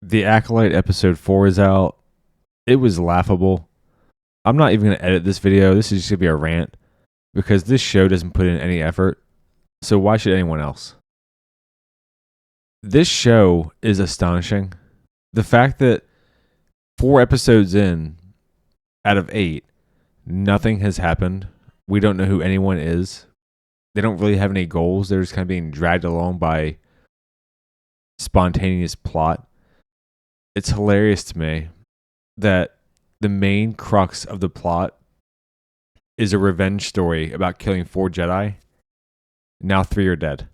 The Acolyte episode 4 is out. It was laughable. I'm not even going to edit this video. This is just going to be a rant because this show doesn't put in any effort. So why should anyone else? This show is astonishing. The fact that 4 episodes in out of 8, nothing has happened. We don't know who anyone is. They don't really have any goals. They're just kind of being dragged along by spontaneous plot. It's hilarious to me that the main crux of the plot is a revenge story about killing 4 Jedi. Now 3 are dead.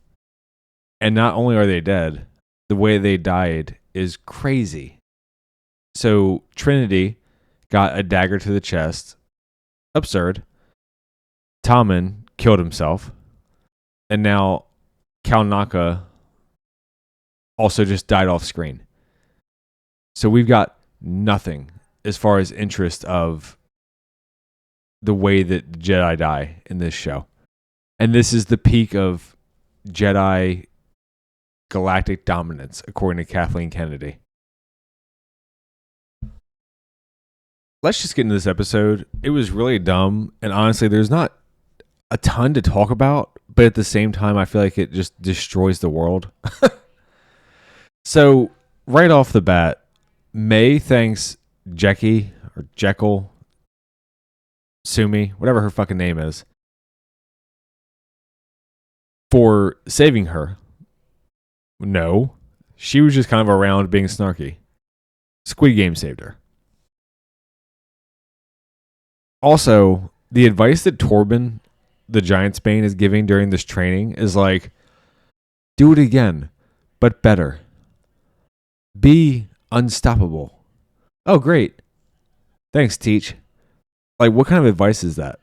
And not only are they dead, the way they died is crazy. So Trinity got a dagger to the chest. Absurd. Tommen killed himself. And now Kalnaka also just died off screen. So we've got nothing as far as interest of the way that the Jedi die in this show. And this is the peak of Jedi galactic dominance, according to Kathleen Kennedy. Let's just get into this episode. It was really dumb, and honestly, there's not a ton to talk about, but at the same time, I feel like it just destroys the world. So, right off the bat, May thanks Jackie, or Jekyll, Sumi, whatever her fucking name is, for saving her. No, she was just kind of around being snarky. Squid Game saved her. Also, the advice that Torben, the Giantsbane, is giving during this training is like, do it again, but better. Be unstoppable. Oh, great. Thanks, Teach. Like, what kind of advice is that?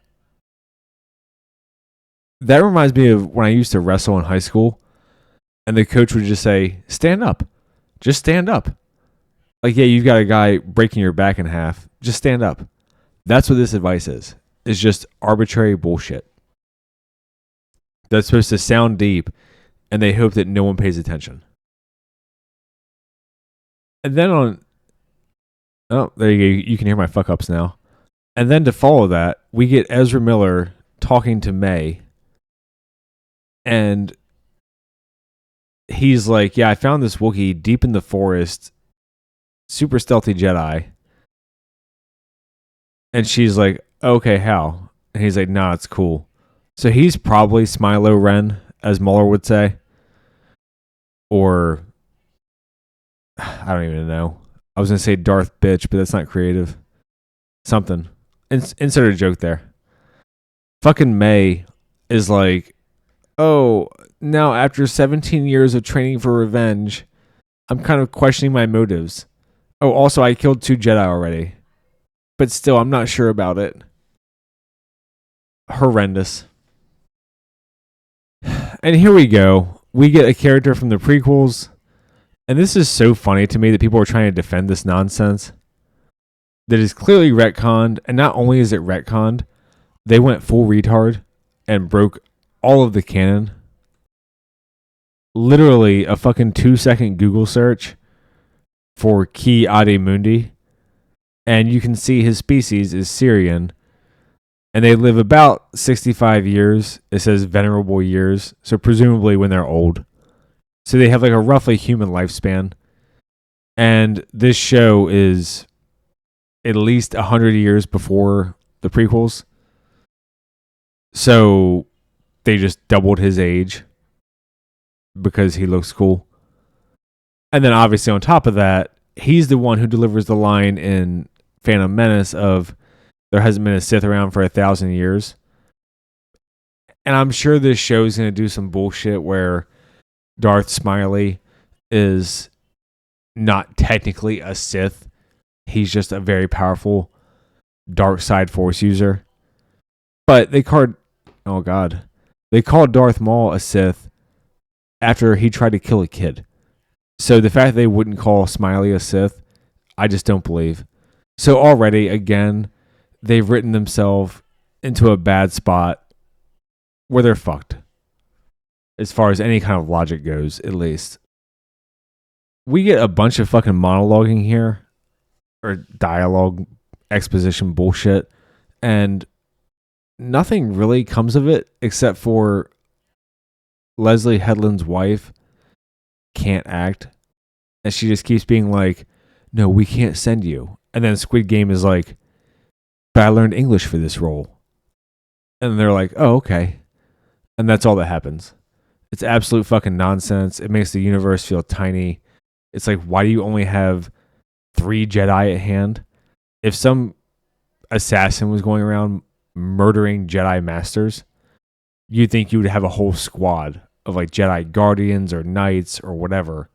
That reminds me of when I used to wrestle in high school, and the coach would just say, stand up. Just stand up. Like, yeah, you've got a guy breaking your back in half. Just stand up. That's what this advice is. It's just arbitrary bullshit. That's supposed to sound deep, and they hope that no one pays attention. And then there you go. You can hear my fuck ups now. And then to follow that, we get Ezra Miller talking to May. And he's like, yeah, I found this Wookiee deep in the forest. Super stealthy Jedi. And she's like, okay, how? And he's like, nah, it's cool. So he's probably Smilo Ren, as Mueller would say. Or, I don't even know. I was going to say Darth Bitch, but that's not creative. Something. Insert a joke there. Fucking May is like, oh, now after 17 years of training for revenge, I'm kind of questioning my motives. Oh, also, I killed 2 Jedi already. But still, I'm not sure about it. Horrendous. And here we go. We get a character from the prequels. And this is so funny to me that people are trying to defend this nonsense. That is clearly retconned. And not only is it retconned, they went full retard and broke all of the canon. Literally a fucking 2-second Google search for Ki Adi Mundi. And you can see his species is Syrian. And they live about 65 years. It says venerable years. So presumably when they're old. So they have like a roughly human lifespan. And this show is at least 100 years before the prequels. So they just doubled his age because he looks cool. And then obviously on top of that, he's the one who delivers the line in Phantom Menace of there hasn't been a Sith around for 1,000 years. And I'm sure this show is going to do some bullshit where Darth Smiley is not technically a Sith. He's just a very powerful dark side force user. But they called Darth Maul a Sith after he tried to kill a kid. So the fact that they wouldn't call Smiley a Sith, I just don't believe. So already, again, they've written themselves into a bad spot where they're fucked. As far as any kind of logic goes, at least. We get a bunch of fucking monologuing here, or dialogue exposition bullshit, and nothing really comes of it except for Leslie Headland's wife can't act, and she just keeps being like, no, we can't send you. And then Squid Game is like, but I learned English for this role. And they're like, oh, okay. And that's all that happens. It's absolute fucking nonsense. It makes the universe feel tiny. It's like, why do you only have 3 Jedi at hand? If some assassin was going around murdering Jedi masters, you'd think you would have a whole squad of like Jedi guardians or knights or whatever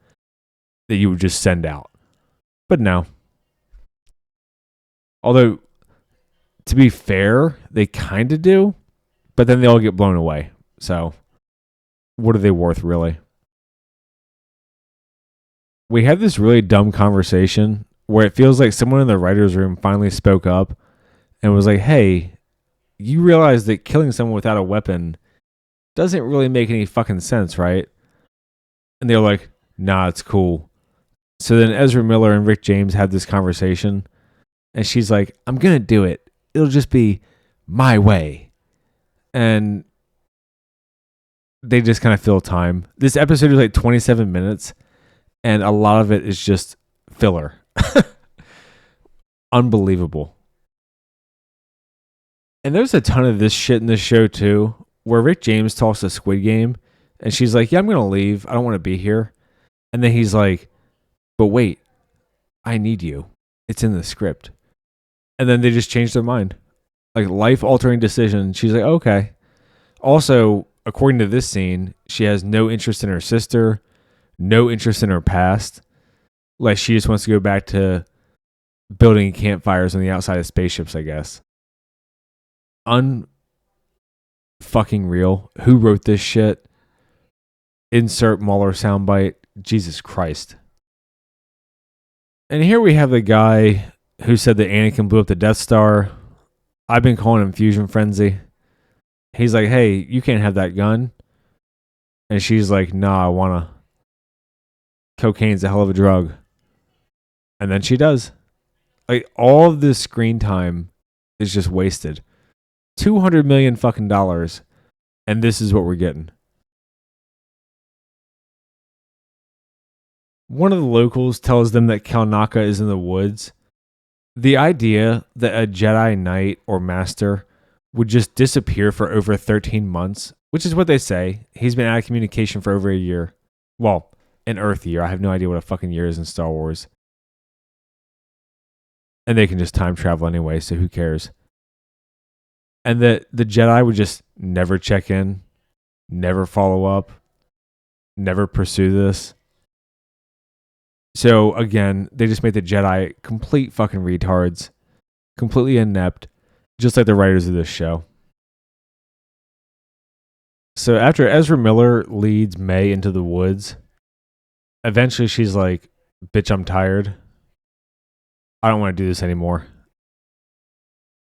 that you would just send out. But no. Although, to be fair, they kind of do, but then they all get blown away. So, what are they worth, really? We had this really dumb conversation where it feels like someone in the writer's room finally spoke up and was like, hey, you realize that killing someone without a weapon doesn't really make any fucking sense, right? And they're like, nah, it's cool. So then Ezra Miller and Rick James had this conversation, and she's like, I'm going to do it. It'll just be my way. And they just kind of fill time. This episode is like 27 minutes, and a lot of it is just filler. Unbelievable. And there's a ton of this shit in this show too, where Rick James talks to Squid Game, and she's like, yeah, I'm going to leave. I don't want to be here. And then he's like, but wait, I need you. It's in the script. And then they just change their mind. Like, life-altering decision. She's like, okay. Also, according to this scene, she has no interest in her sister, no interest in her past. Like, she just wants to go back to building campfires on the outside of spaceships, I guess. Unfucking real. Who wrote this shit? Insert Mueller soundbite. Jesus Christ. And here we have the guy who said that Anakin blew up the Death Star. I've been calling him Fusion Frenzy. He's like, hey, you can't have that gun. And she's like, nah, I wanna. Cocaine's a hell of a drug. And then she does. Like, all of this screen time is just wasted. $200 million fucking dollars. And this is what we're getting. One of the locals tells them that Kalnaka is in the woods. The idea that a Jedi Knight or Master would just disappear for over 13 months, which is what they say. He's been out of communication for over a year. Well, an Earth year. I have no idea what a fucking year is in Star Wars. And they can just time travel anyway, so who cares? And that the Jedi would just never check in, never follow up, never pursue this. So again, they just made the Jedi complete fucking retards, completely inept, just like the writers of this show. So after Ezra Miller leads May into the woods, eventually she's like, bitch, I'm tired. I don't want to do this anymore.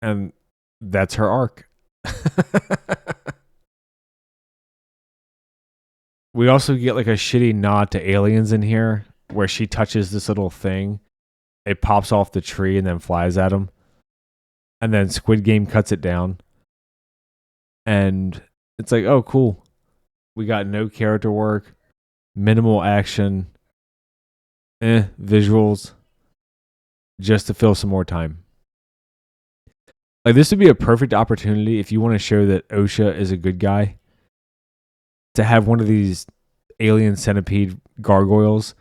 And that's her arc. We also get like a shitty nod to Aliens in here, where she touches this little thing. It pops off the tree and then flies at him. And then Squid Game cuts it down. And it's like, oh, cool. We got no character work, minimal action, visuals, just to fill some more time. Like, this would be a perfect opportunity if you want to show that OSHA is a good guy, to have one of these alien centipede gargoyles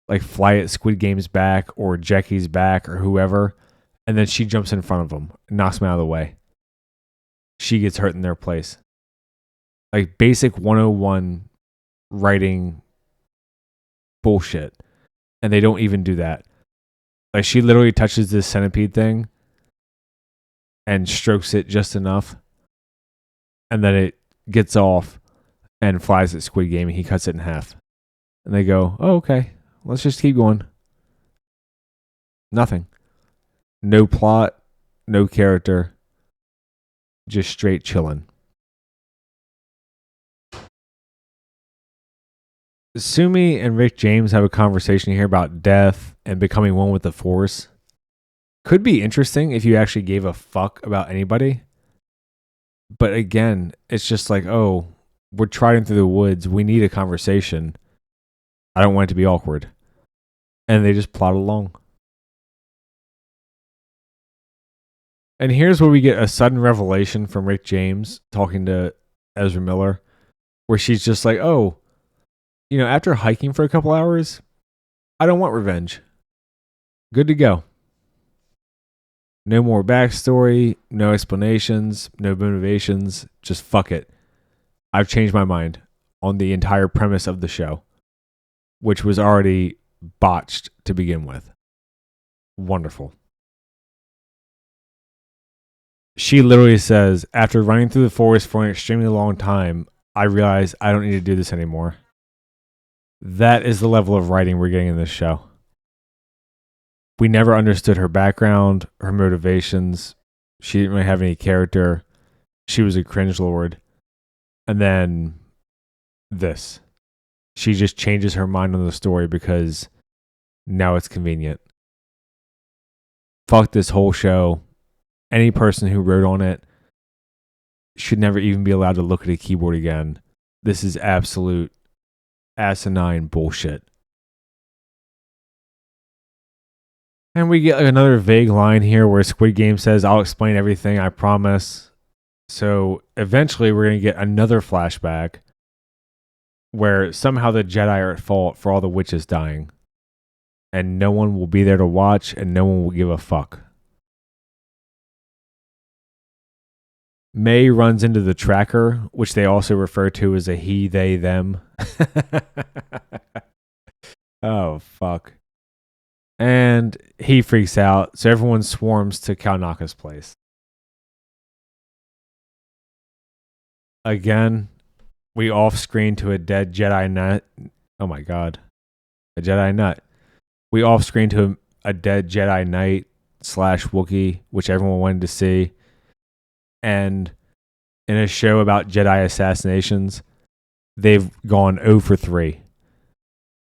like fly at Squid Game's back or Jackie's back or whoever, and then she jumps in front of them and knocks them out of the way. She gets hurt in their place. Like, basic 101 writing bullshit. And they don't even do that. Like, she literally touches this centipede thing and strokes it just enough, and then it gets off and flies at Squid Game, and he cuts it in half. And they go, oh, okay, let's just keep going. Nothing. No plot, no character, just straight chilling. Sumi and Rick James have a conversation here about death and becoming one with the Force. Could be interesting if you actually gave a fuck about anybody. But again, it's just like, oh, we're trotting through the woods. We need a conversation. I don't want it to be awkward. And they just plod along. And here's where we get a sudden revelation from Rick James talking to Ezra Miller, where she's just like, oh, after hiking for a couple hours, I don't want revenge. Good to go. No more backstory, no explanations, no motivations. Just fuck it. I've changed my mind on the entire premise of the show, which was already botched to begin with. Wonderful. She literally says, after running through the forest for an extremely long time, I realize I don't need to do this anymore. That is the level of writing we're getting in this show. We never understood her background, her motivations. She didn't really have any character. She was a cringe lord. And then this. She just changes her mind on the story because now it's convenient. Fuck this whole show. Any person who wrote on it should never even be allowed to look at a keyboard again. This is absolute asinine bullshit. And we get another vague line here where Squid Game says, I'll explain everything, I promise. So eventually we're going to get another flashback where somehow the Jedi are at fault for all the witches dying. And no one will be there to watch and no one will give a fuck. May runs into the tracker, which they also refer to as a he, they, them. Oh, fuck. And he freaks out, so everyone swarms to Kalnaka's place. Again, we off-screen to a dead Jedi nut. Oh my god. A Jedi nut. We off-screen to a dead Jedi Knight / Wookiee, which everyone wanted to see. And in a show about Jedi assassinations, they've gone 0 for 3.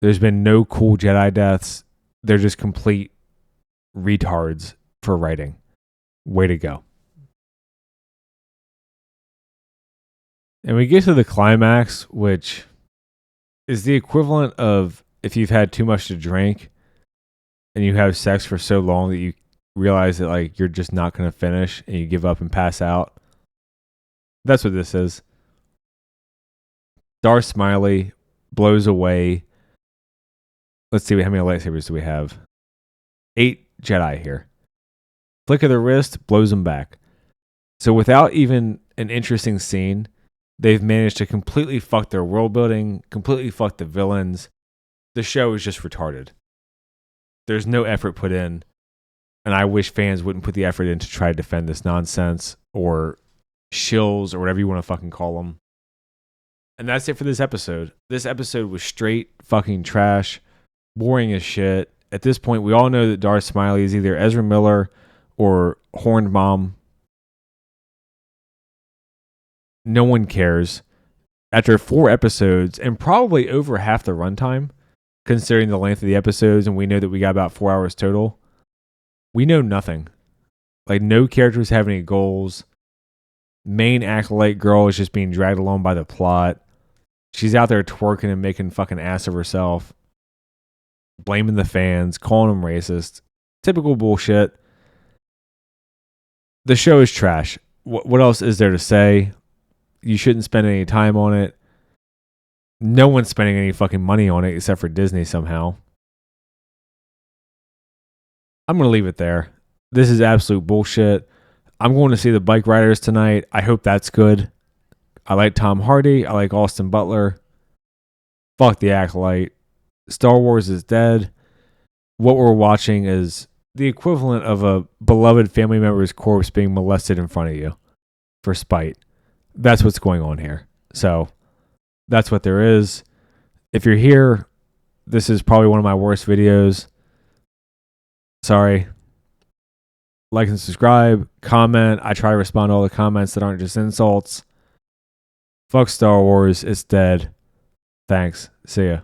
There's been no cool Jedi deaths. They're just complete retards for writing. Way to go. And we get to the climax, which is the equivalent of if you've had too much to drink and you have sex for so long that you realize that like you're just not going to finish and you give up and pass out. That's what this is. Darth Smiley blows away. Let's see how many lightsabers do we have. 8 Jedi here. Flick of the wrist blows them back. So without even an interesting scene, they've managed to completely fuck their world building, completely fuck the villains. The show is just retarded. There's no effort put in, and I wish fans wouldn't put the effort in to try to defend this nonsense or shills or whatever you want to fucking call them. And that's it for this episode. This episode was straight fucking trash, boring as shit. At this point, we all know that Darth Smiley is either Ezra Miller or Horned Mom. No one cares. After 4 episodes and probably over half the runtime, considering the length of the episodes, and we know that we got about 4 hours total, we know nothing. Like, no characters have any goals. Main Acolyte girl is just being dragged along by the plot. She's out there twerking and making fucking ass of herself. Blaming the fans, calling them racist. Typical bullshit. The show is trash. What else is there to say? You shouldn't spend any time on it. No one's spending any fucking money on it except for Disney somehow. I'm going to leave it there. This is absolute bullshit. I'm going to see The Bike Riders tonight. I hope that's good. I like Tom Hardy. I like Austin Butler. Fuck the Acolyte. Star Wars is dead. What we're watching is the equivalent of a beloved family member's corpse being molested in front of you for spite. That's what's going on here. So that's what there is. If you're here, this is probably one of my worst videos. Sorry. Like and subscribe, comment. I try to respond to all the comments that aren't just insults. Fuck Star Wars. It's dead. Thanks. See ya.